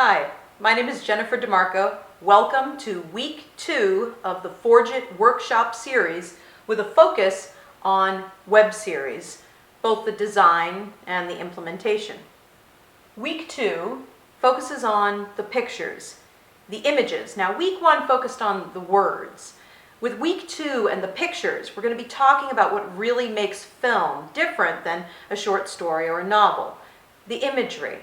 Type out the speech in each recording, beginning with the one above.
Hi, my name is Jennifer DeMarco. Welcome to week 2 of the Forge It workshop series with a focus on web series, both the design and the implementation. Week 2 focuses on the pictures, the images. Now, week 1 focused on the words. With week 2 and the pictures, we're going to be talking about what really makes film different than a short story or a novel. The imagery,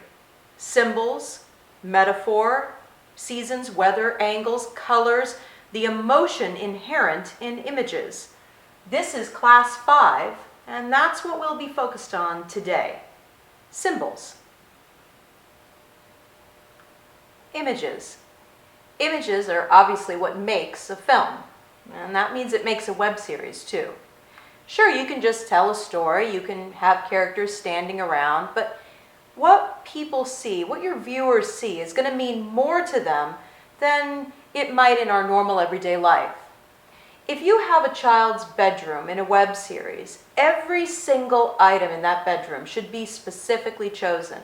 symbols, metaphor, seasons, weather, angles, colors, the emotion inherent in images. This is class 5, and that's what we'll be focused on today. Symbols. Images. Images are obviously what makes a film, and that means it makes a web series too. Sure, you can just tell a story, you can have characters standing around, but what people see, what your viewers see, is going to mean more to them than it might in our normal everyday life. If you have a child's bedroom in a web series, every single item in that bedroom should be specifically chosen.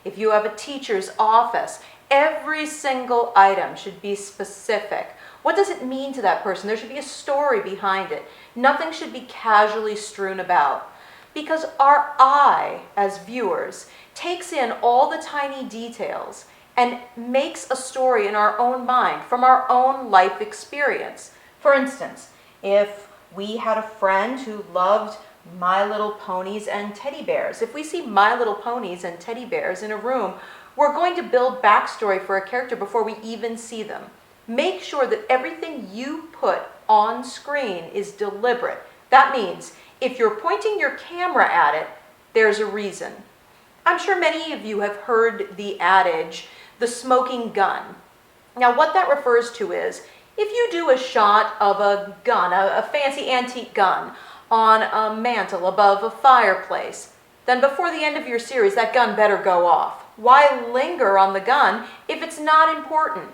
If you have a teacher's office, every single item should be specific. What does it mean to that person? There should be a story behind it. Nothing should be casually strewn about. Because our eye, as viewers, takes in all the tiny details and makes a story in our own mind from our own life experience. For instance, if we had a friend who loved My Little Ponies and teddy bears, if we see My Little Ponies and teddy bears in a room, we're going to build backstory for a character before we even see them. Make sure that everything you put on screen is deliberate. That means if you're pointing your camera at it, there's a reason. I'm sure many of you have heard the adage, the smoking gun. Now, what that refers to is, if you do a shot of a gun, a fancy antique gun, on a mantle above a fireplace, then before the end of your series, that gun better go off. Why linger on the gun if it's not important?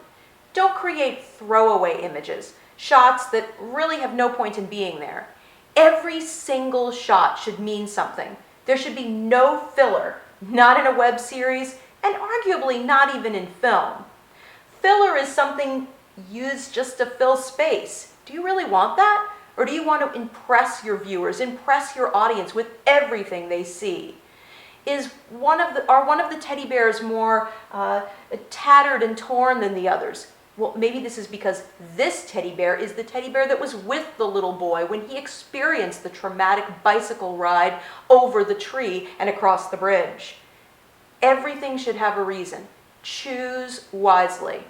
Don't create throwaway images, shots that really have no point in being there. Every single shot should mean something. There should be no filler, not in a web series, and arguably not even in film. Filler is something used just to fill space. Do you really want that? Or do you want to impress your viewers, impress your audience with everything they see? Are one of the teddy bears more tattered and torn than the others? Well, maybe this is because this teddy bear is the teddy bear that was with the little boy when he experienced the traumatic bicycle ride over the tree and across the bridge. Everything should have a reason. Choose wisely.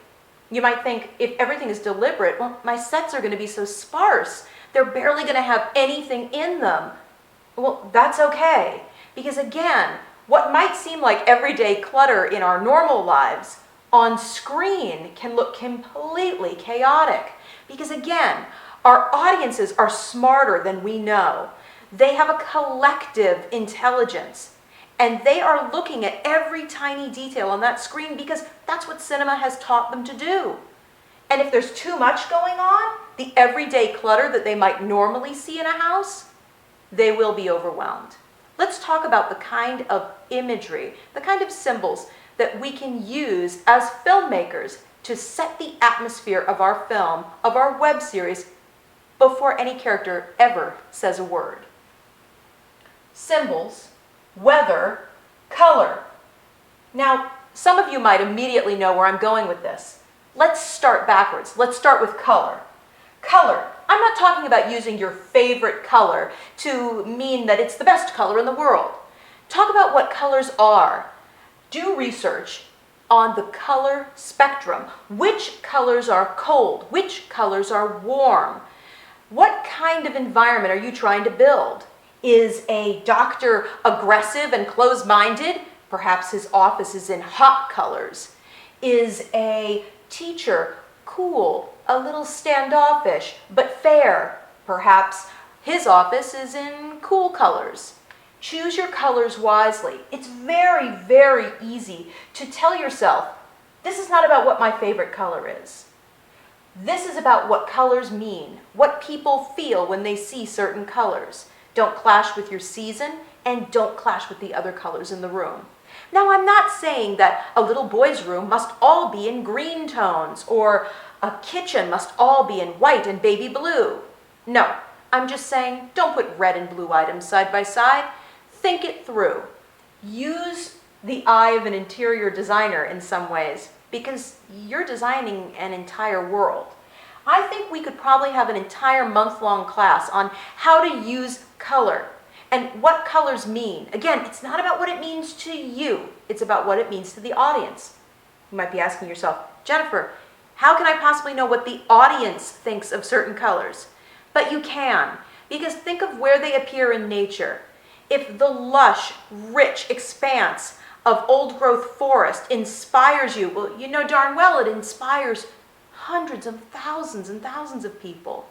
You might think, if everything is deliberate, well, my sets are going to be so sparse. They're barely going to have anything in them. Well, that's okay. Because again, what might seem like everyday clutter in our normal lives on screen can look completely chaotic. Because again, our audiences are smarter than we know. They have a collective intelligence. And they are looking at every tiny detail on that screen because that's what cinema has taught them to do. And if there's too much going on, the everyday clutter that they might normally see in a house, they will be overwhelmed. Let's talk about the kind of imagery, the kind of symbols that we can use as filmmakers to set the atmosphere of our film, of our web series, before any character ever says a word. Symbols, weather, color. Now, some of you might immediately know where I'm going with this. Let's start backwards. Let's start with color. Color. I'm not talking about using your favorite color to mean that it's the best color in the world. Talk about what colors are. Do research on the color spectrum. Which colors are cold? Which colors are warm? What kind of environment are you trying to build? Is a doctor aggressive and closed-minded? Perhaps his office is in hot colors. Is a teacher cool, a little standoffish, but fair? Perhaps his office is in cool colors. Choose your colors wisely. It's very, very easy to tell yourself, this is not about what my favorite color is. This is about what colors mean, what people feel when they see certain colors. Don't clash with your season and don't clash with the other colors in the room. Now, I'm not saying that a little boy's room must all be in green tones or a kitchen must all be in white and baby blue. No, I'm just saying don't put red and blue items side by side. Think it through. Use the eye of an interior designer in some ways because you're designing an entire world. I think we could probably have an entire month-long class on how to use color and what colors mean. Again, it's not about what it means to you. It's about what it means to the audience. You might be asking yourself, Jennifer, how can I possibly know what the audience thinks of certain colors? But you can, because think of where they appear in nature. If the lush, rich expanse of old-growth forest inspires you, well, you know darn well it inspires hundreds of thousands and thousands of people.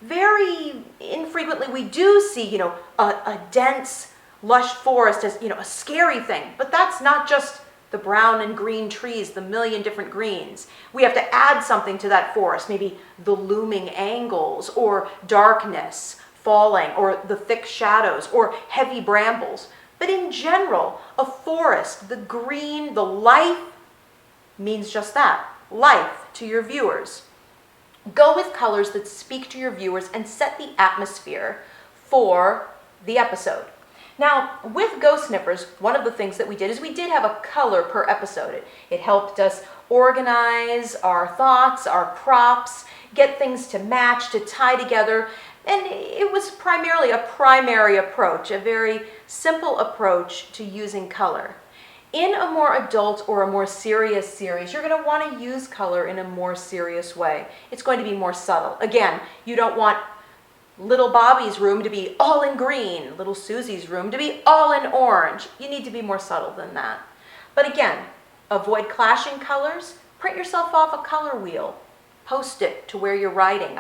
Very infrequently we do see, a dense, lush forest as, a scary thing. But that's not just the brown and green trees, the million different greens. We have to add something to that forest, maybe the looming angles or darkness falling or the thick shadows or heavy brambles. But in general, a forest, the green, the life means just that, life to your viewers. Go with colors that speak to your viewers and set the atmosphere for the episode. Now, with Ghost Sniffers, one of the things that we did is we did have a color per episode. It helped us organize our thoughts, our props, get things to match, to tie together. And it was primarily a primary approach, a very simple approach to using color. In a more adult or a more serious series, you're going to want to use color in a more serious way. It's going to be more subtle. Again, you don't want little Bobby's room to be all in green, little Susie's room to be all in orange. You need to be more subtle than that. But again, avoid clashing colors. Print yourself off a color wheel. Post it to where you're writing,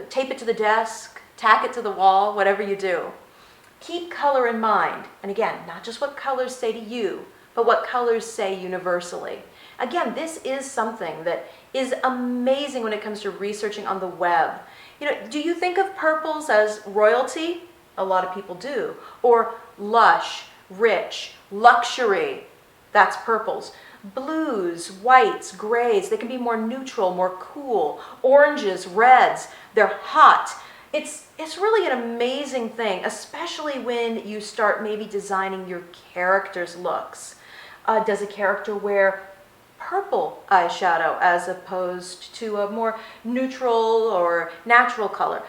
tape it to the desk, tack it to the wall, whatever you do. Keep color in mind. And again, not just what colors say to you, but what colors say universally. Again, this is something that is amazing when it comes to researching on the web. Do you think of purples as royalty? A lot of people do. Or lush, rich, luxury. That's purples. Blues, whites, grays, they can be more neutral, more cool. Oranges, reds, they're hot. It's really an amazing thing, especially when you start maybe designing your character's looks. Does a character wear purple eyeshadow as opposed to a more neutral or natural color?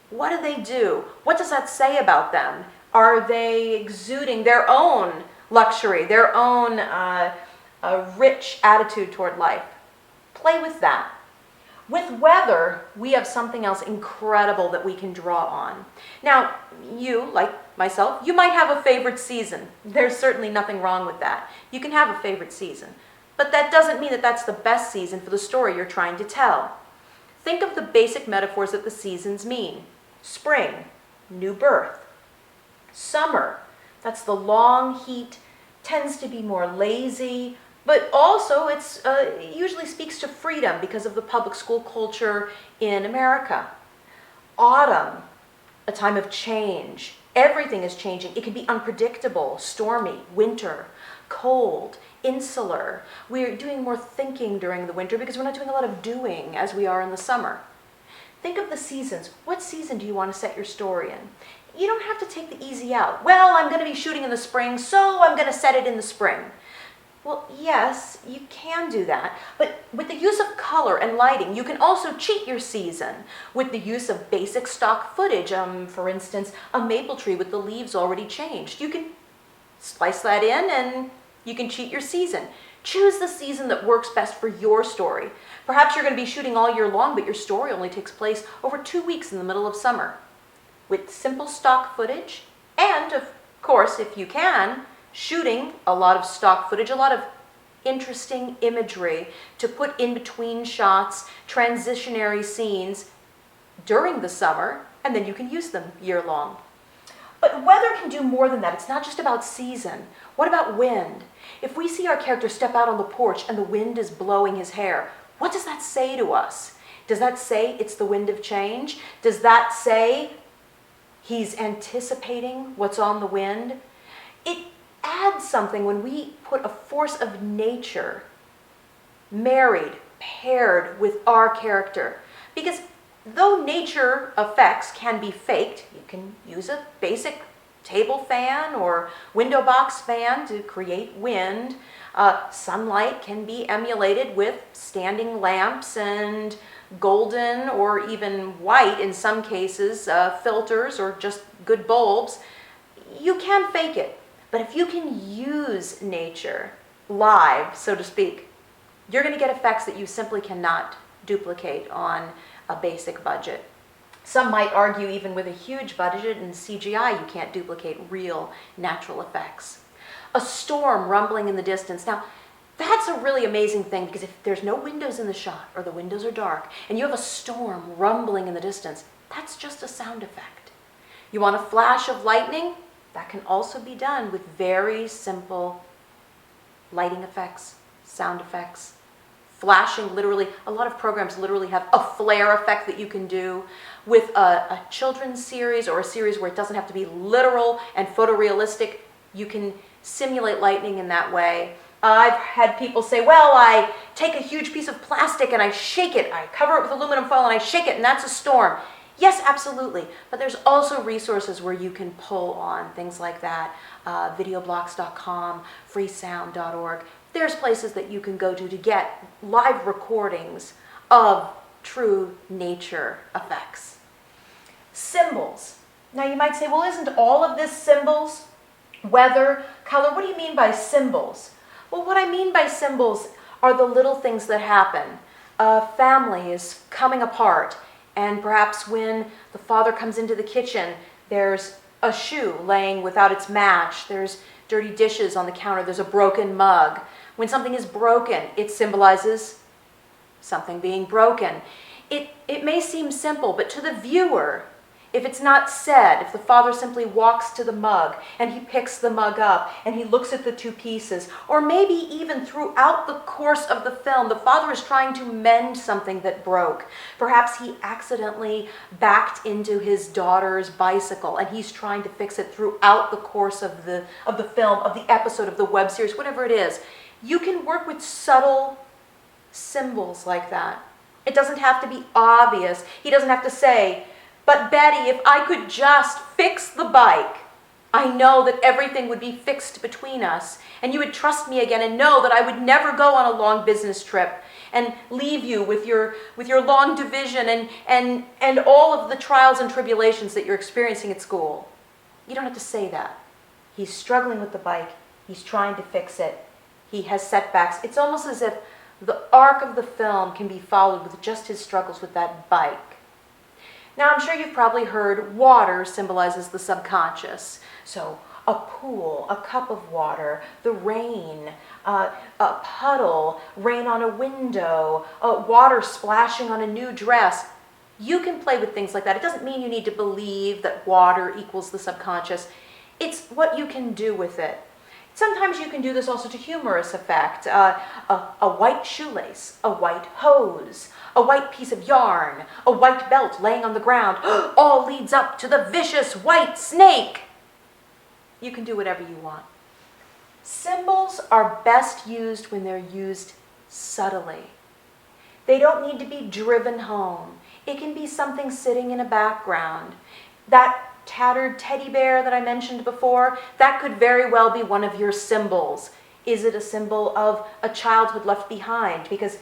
What do they do? What does that say about them? Are they exuding their own luxury, their own rich attitude toward life? Play with that. With weather, we have something else incredible that we can draw on. Now, you, like myself, you might have a favorite season. There's certainly nothing wrong with that. You can have a favorite season. But that doesn't mean that that's the best season for the story you're trying to tell. Think of the basic metaphors that the seasons mean. Spring, new birth. Summer, that's the long heat, tends to be more lazy, but also it usually speaks to freedom because of the public school culture in America. Autumn, a time of change. Everything is changing. It can be unpredictable, stormy. Winter, cold, insular. We're doing more thinking during the winter because we're not doing a lot of doing as we are in the summer. Think of the seasons. What season do you want to set your story in? You don't have to take the easy out. Well, I'm going to be shooting in the spring, so I'm going to set it in the spring. Well, yes, you can do that, but with the use of color and lighting, you can also cheat your season with the use of basic stock footage. For instance, a maple tree with the leaves already changed. You can splice that in and you can cheat your season. Choose the season that works best for your story. Perhaps you're going to be shooting all year long, but your story only takes place over 2 weeks in the middle of summer. With simple stock footage, and of course, if you can, shooting a lot of stock footage, a lot of interesting imagery to put in between shots, transitionary scenes during the summer, and then you can use them year long. But weather can do more than that. It's not just about season. What about wind? If we see our character step out on the porch and the wind is blowing his hair, what does that say to us? Does that say it's the wind of change? Does that say he's anticipating what's on the wind? It add something when we put a force of nature paired with our character. Because though nature effects can be faked, you can use a basic table fan or window box fan to create wind. Sunlight can be emulated with standing lamps and golden or even white, in some cases, filters or just good bulbs. You can fake it. But if you can use nature live, so to speak, you're going to get effects that you simply cannot duplicate on a basic budget. Some might argue even with a huge budget and CGI, you can't duplicate real natural effects. A storm rumbling in the distance. Now, that's a really amazing thing, because if there's no windows in the shot or the windows are dark and you have a storm rumbling in the distance, that's just a sound effect. You want a flash of lightning? That can also be done with very simple lighting effects, sound effects. Flashing, literally, a lot of programs literally have a flare effect that you can do. With a children's series or a series where it doesn't have to be literal and photorealistic, you can simulate lightning in that way. I've had people say, well, I take a huge piece of plastic and I shake it. I cover it with aluminum foil and I shake it, and that's a storm. Yes, absolutely. But there's also resources where you can pull on things like that. Videoblocks.com, freesound.org. There's places that you can go to get live recordings of true nature effects. Symbols. Now you might say, well, isn't all of this symbols? Weather, color, what do you mean by symbols? Well, what I mean by symbols are the little things that happen. A family is coming apart, and perhaps when the father comes into the kitchen, there's a shoe laying without its match, there's dirty dishes on the counter, there's a broken mug. When something is broken, it symbolizes something being broken. It may seem simple, but to the viewer, if it's not said, if the father simply walks to the mug and he picks the mug up and he looks at the two pieces, or maybe even throughout the course of the film, the father is trying to mend something that broke. Perhaps he accidentally backed into his daughter's bicycle and he's trying to fix it throughout the course of the film, of the episode, of the web series, whatever it is. You can work with subtle symbols like that. It doesn't have to be obvious. He doesn't have to say, but Betty, if I could just fix the bike, I know that everything would be fixed between us, and you would trust me again and know that I would never go on a long business trip and leave you with your long division and all of the trials and tribulations that you're experiencing at school. You don't have to say that. He's struggling with the bike. He's trying to fix it. He has setbacks. It's almost as if the arc of the film can be followed with just his struggles with that bike. Now, I'm sure you've probably heard water symbolizes the subconscious. So a pool, a cup of water, the rain, a puddle, rain on a window, water splashing on a new dress. You can play with things like that. It doesn't mean you need to believe that water equals the subconscious. It's what you can do with it. Sometimes you can do this also to humorous effect. A white shoelace, a white hose, a white piece of yarn, a white belt laying on the ground, all leads up to the vicious white snake. You can do whatever you want. Symbols are best used when they're used subtly. They don't need to be driven home. It can be something sitting in a background. That tattered teddy bear that I mentioned before, that could very well be one of your symbols. Is it a symbol of a childhood left behind? Because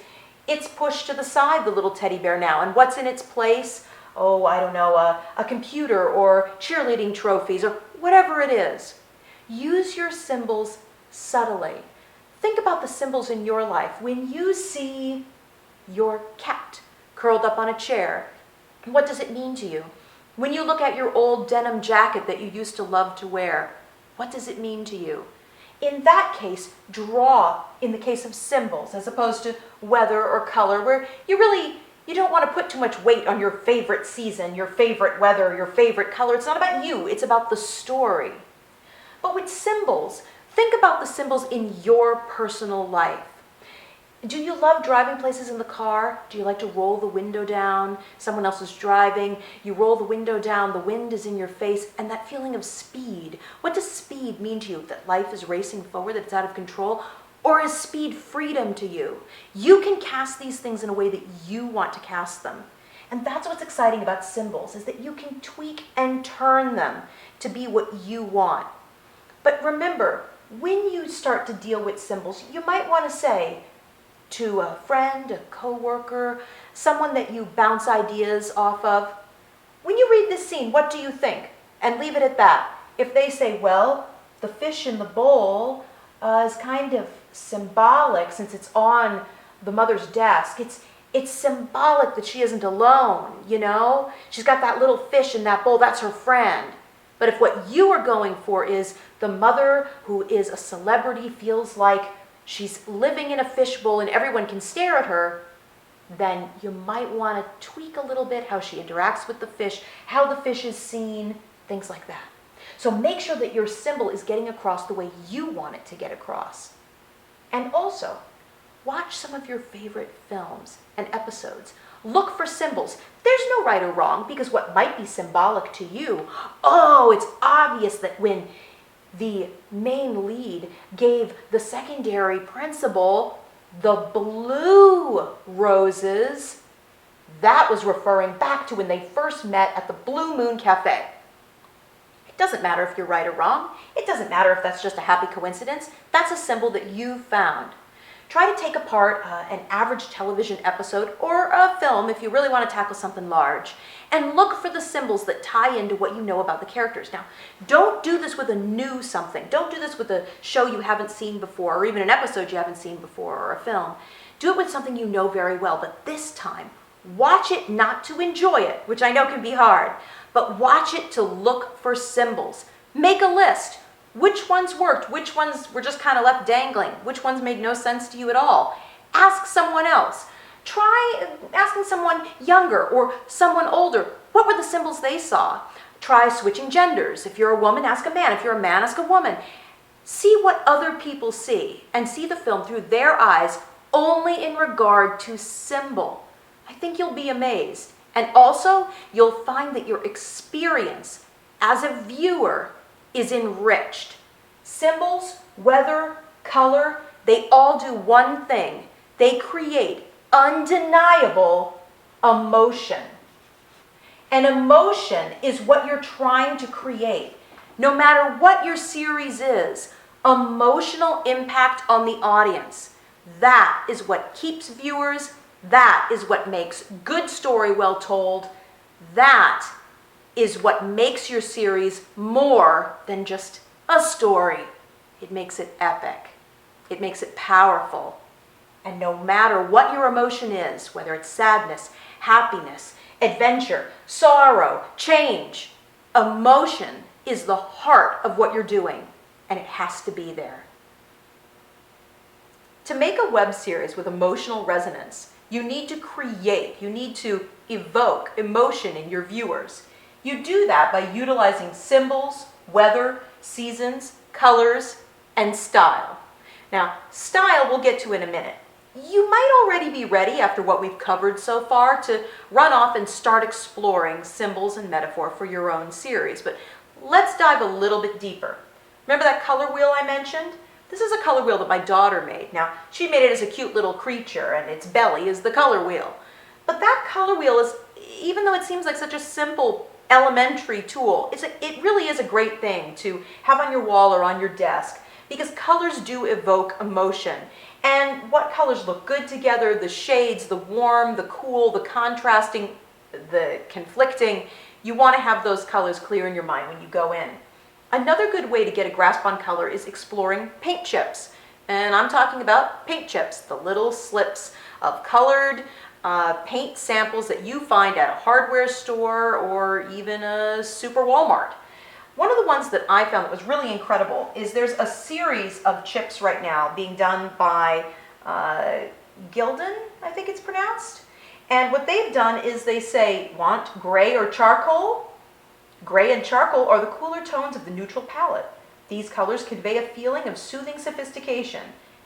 it's pushed to the side, the little teddy bear now. And what's in its place? Oh, I don't know, a computer or cheerleading trophies or whatever it is. Use your symbols subtly. Think about the symbols in your life. When you see your cat curled up on a chair, what does it mean to you? When you look at your old denim jacket that you used to love to wear, what does it mean to you? In that case, draw in the case of symbols as opposed to weather or color, where you don't want to put too much weight on your favorite season, your favorite weather, your favorite color. It's not about you, it's about the story. But with symbols, think about the symbols in your personal life. Do you love driving places in the car? Do you like to roll the window down? Someone else is driving, you roll the window down, the wind is in your face, and that feeling of speed. What does speed mean to you? That life is racing forward, that it's out of control? Or is speed freedom to you? You can cast these things in a way that you want to cast them. And that's what's exciting about symbols, is that you can tweak and turn them to be what you want. But remember, when you start to deal with symbols, you might want to say to a friend, a coworker, someone that you bounce ideas off of, when you read this scene, what do you think? And leave it at that. If they say, well, the fish in the bowl is kind of symbolic since it's on the mother's desk. It's symbolic that she isn't alone, you know? She's got that little fish in that bowl, that's her friend. But if what you are going for is the mother who is a celebrity feels like she's living in a fishbowl and everyone can stare at her, then you might want to tweak a little bit how she interacts with the fish, how the fish is seen, things like that. So make sure that your symbol is getting across the way you want it to get across. And also, watch some of your favorite films and episodes. Look for symbols. There's no right or wrong, because what might be symbolic to you, oh, it's obvious that when the main lead gave the secondary principal the blue roses, that was referring back to when they first met at the Blue Moon Cafe. It doesn't matter if you're right or wrong. It doesn't matter if that's just a happy coincidence. That's a symbol that you found. Try to take apart an average television episode or a film if you really want to tackle something large, and look for the symbols that tie into what you know about the characters. Now, don't do this with a new something. Don't do this with a show you haven't seen before, or even an episode you haven't seen before, or a film. Do it with something you know very well, but this time, watch it not to enjoy it, which I know can be hard, but watch it to look for symbols. Make a list. Which ones worked? Which ones were just kind of left dangling? Which ones made no sense to you at all? Ask someone else. Try asking someone younger or someone older. What were the symbols they saw? Try switching genders. If you're a woman, ask a man. If you're a man, ask a woman. See what other people see and see the film through their eyes only in regard to symbol. I think you'll be amazed. And also, you'll find that your experience as a viewer is enriched. Symbols, weather, color, they all do one thing. They create undeniable emotion. And emotion is what you're trying to create. No matter what your series is, emotional impact on the audience. That is what keeps viewers. That is what makes good story well told. That is what makes your series more than just a story. It makes it epic. It makes it powerful. And no matter what your emotion is, whether it's sadness, happiness, adventure, sorrow, change, emotion is the heart of what you're doing, and it has to be there. To make a web series with emotional resonance, you need to create, you need to evoke emotion in your viewers. You do that by utilizing symbols, weather, seasons, colors, and style. Now, style we'll get to in a minute. You might already be ready after what we've covered so far to run off and start exploring symbols and metaphor for your own series, but let's dive a little bit deeper. Remember that color wheel I mentioned? This is a color wheel that my daughter made. Now, she made it as a cute little creature, and its belly is the color wheel. But that color wheel is, even though it seems like such a simple elementary tool, it really is a great thing to have on your wall or on your desk, because colors do evoke emotion. And what colors look good together, the shades, the warm, the cool, the contrasting, the conflicting, you want to have those colors clear in your mind when you go in. Another good way to get a grasp on color is exploring paint chips. And I'm talking about paint chips, the little slips of colored paint samples that you find at a hardware store or even a super Walmart. One of the ones that I found that was really incredible is there's a series of chips right now being done by Gildan, I think it's pronounced. And what they've done is they say, want gray or charcoal? Gray and charcoal are the cooler tones of the neutral palette. These colors convey a feeling of soothing sophistication,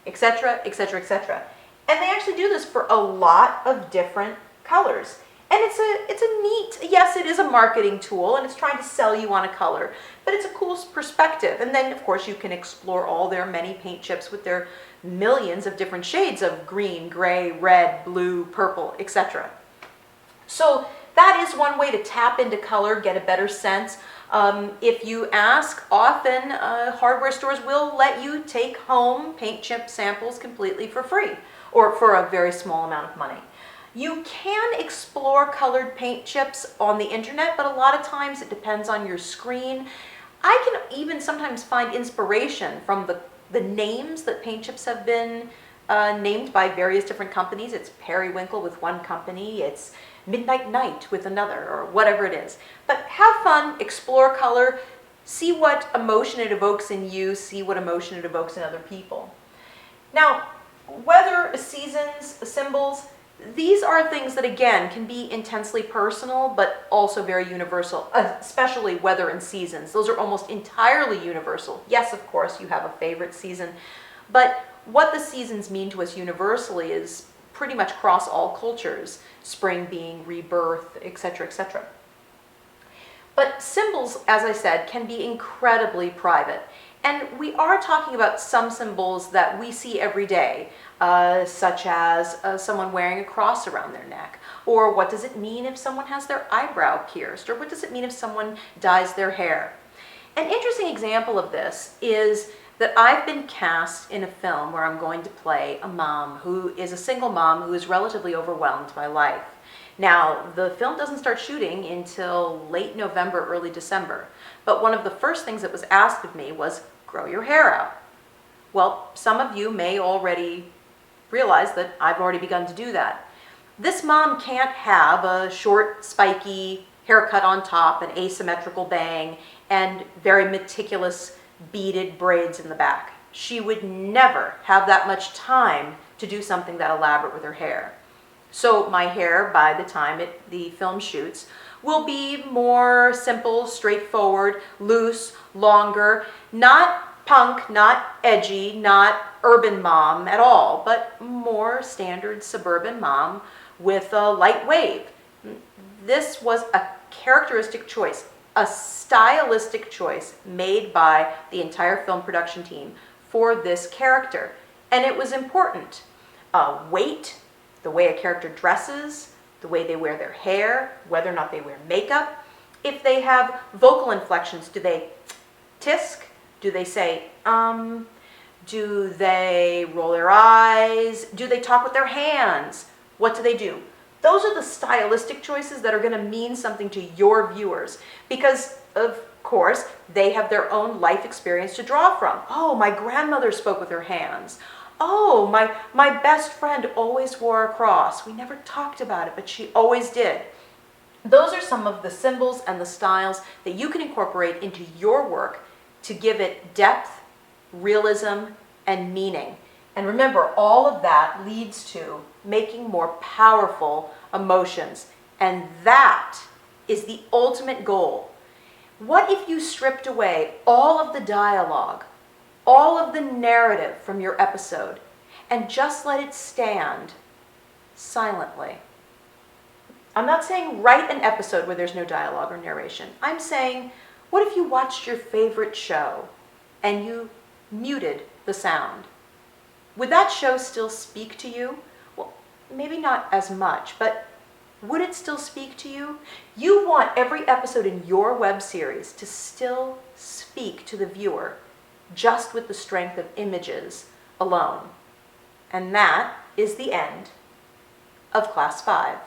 etc., etc., etc. And they actually do this for a lot of different colors. And it's a neat, yes, it is a marketing tool and it's trying to sell you on a color, but it's a cool perspective. And then of course you can explore all their many paint chips with their millions of different shades of green, gray, red, blue, purple, etc. So that is one way to tap into color, get a better sense. If you ask, often hardware stores will let you take home paint chip samples completely for free or for a very small amount of money. You can explore colored paint chips on the internet, but a lot of times it depends on your screen. I can even sometimes find inspiration from the names that paint chips have been named by various different companies. It's periwinkle with one company, it's midnight night with another, or whatever it is. But have fun, explore color, see what emotion it evokes in you, see what emotion it evokes in other people. Now, weather, seasons, symbols, these are things that, again, can be intensely personal, but also very universal, especially weather and seasons. Those are almost entirely universal. Yes, of course, you have a favorite season, but what the seasons mean to us universally is pretty much across all cultures, spring being rebirth, etc., etc. But symbols, as I said, can be incredibly private. And we are talking about some symbols that we see every day, such as someone wearing a cross around their neck, or what does it mean if someone has their eyebrow pierced, or what does it mean if someone dyes their hair. An interesting example of this is that I've been cast in a film where I'm going to play a mom who is a single mom who is relatively overwhelmed by life. Now, the film doesn't start shooting until late November, early December, but one of the first things that was asked of me was, grow your hair out. Well, some of you may already realize that I've already begun to do that. This mom can't have a short, spiky haircut on top, an asymmetrical bang, and very meticulous beaded braids in the back. She would never have that much time to do something that elaborate with her hair. So my hair, by the time the film shoots, will be more simple, straightforward, loose, longer, not punk, not edgy, not urban mom at all, but more standard suburban mom with a light wave. This was a characteristic choice, a stylistic choice made by the entire film production team for this character. And it was important. Weight, the way a character dresses, the way they wear their hair, whether or not they wear makeup. If they have vocal inflections, do they tisk? Do they say, Do they roll their eyes? Do they talk with their hands? What do they do? Those are the stylistic choices that are going to mean something to your viewers because, of course, they have their own life experience to draw from. Oh, my grandmother spoke with her hands. Oh, my best friend always wore a cross. We never talked about it, but she always did. Those are some of the symbols and the styles that you can incorporate into your work to give it depth, realism, and meaning. And remember, all of that leads to making more powerful emotions. And that is the ultimate goal. What if you stripped away all of the dialogue, all of the narrative from your episode, and just let it stand silently? I'm not saying write an episode where there's no dialogue or narration. I'm saying, what if you watched your favorite show and you muted the sound? Would that show still speak to you? Well, maybe not as much, but would it still speak to you? You want every episode in your web series to still speak to the viewer just with the strength of images alone. And that is the end of Class 5.